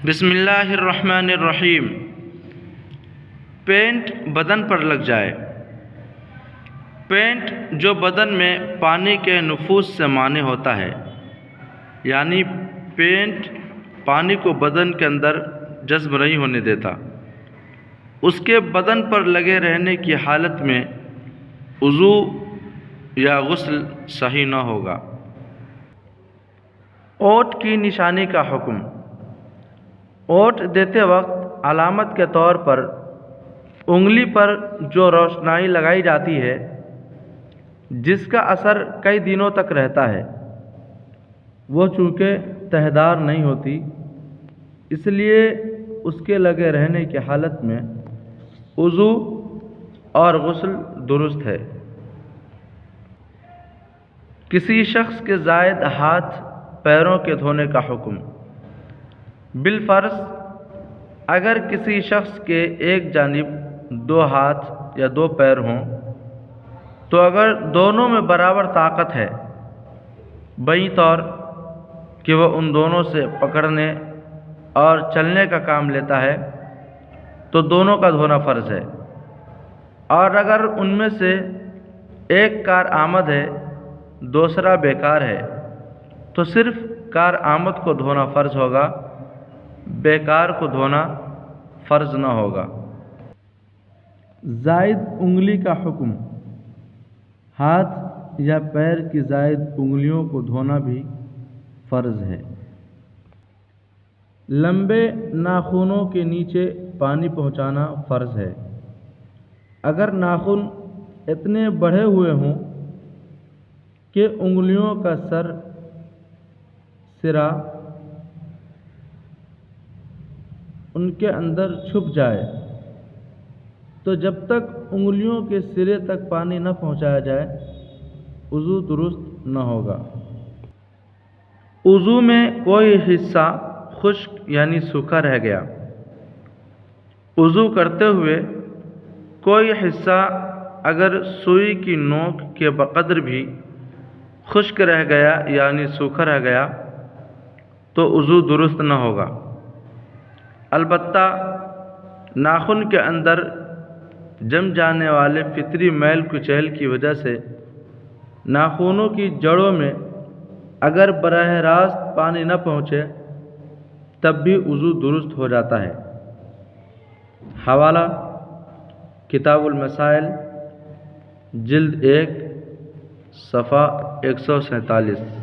بسم اللہ الرحمن الرحیم۔ پینٹ بدن پر لگ جائے۔ پینٹ جو بدن میں پانی کے نفوذ سے مانع ہوتا ہے، یعنی پینٹ پانی کو بدن کے اندر جذب نہیں ہونے دیتا، اس کے بدن پر لگے رہنے کی حالت میں وضو یا غسل صحیح نہ ہوگا۔ اوٹ کی نشانی کا حکم۔ اوٹ دیتے وقت علامت کے طور پر انگلی پر جو روشنائی لگائی جاتی ہے، جس کا اثر کئی دنوں تک رہتا ہے، وہ چونکہ تہدار نہیں ہوتی، اس لیے اس کے لگے رہنے کی حالت میں وضو اور غسل درست ہے۔ کسی شخص کے زائد ہاتھ پیروں کے دھونے کا حکم۔ بالفرض اگر کسی شخص کے ایک جانب 2 ہاتھ یا 2 پیر ہوں، تو اگر دونوں میں برابر طاقت ہے، بئی طور کہ وہ ان دونوں سے پکڑنے اور چلنے کا کام لیتا ہے، تو دونوں کا دھونا فرض ہے، اور اگر ان میں سے ایک کارآمد ہے، دوسرا بیکار ہے، تو صرف کارآمد کو دھونا فرض ہوگا، بیکار کو دھونا فرض نہ ہوگا۔ زائد انگلی کا حکم۔ ہاتھ یا پیر کی زائد انگلیوں کو دھونا بھی فرض ہے۔ لمبے ناخنوں کے نیچے پانی پہنچانا فرض ہے۔ اگر ناخن اتنے بڑھے ہوئے ہوں کہ انگلیوں کا سرا ان کے اندر چھپ جائے، تو جب تک انگلیوں کے سرے تک پانی نہ پہنچایا جائے، وضو درست نہ ہوگا۔ وضو میں کوئی حصہ خشک یعنی سوکھا رہ گیا۔ وضو کرتے ہوئے کوئی حصہ اگر سوئی کی نوک کے بقدر بھی خشک رہ گیا یعنی سوکھا رہ گیا، تو وضو درست نہ ہوگا۔ البتہ ناخن کے اندر جم جانے والے فطری میل کچیل کی وجہ سے ناخنوں کی جڑوں میں اگر براہ راست پانی نہ پہنچے، تب بھی وضو درست ہو جاتا ہے۔ حوالہ: کتاب المسائل، جلد 1، صفحہ 147۔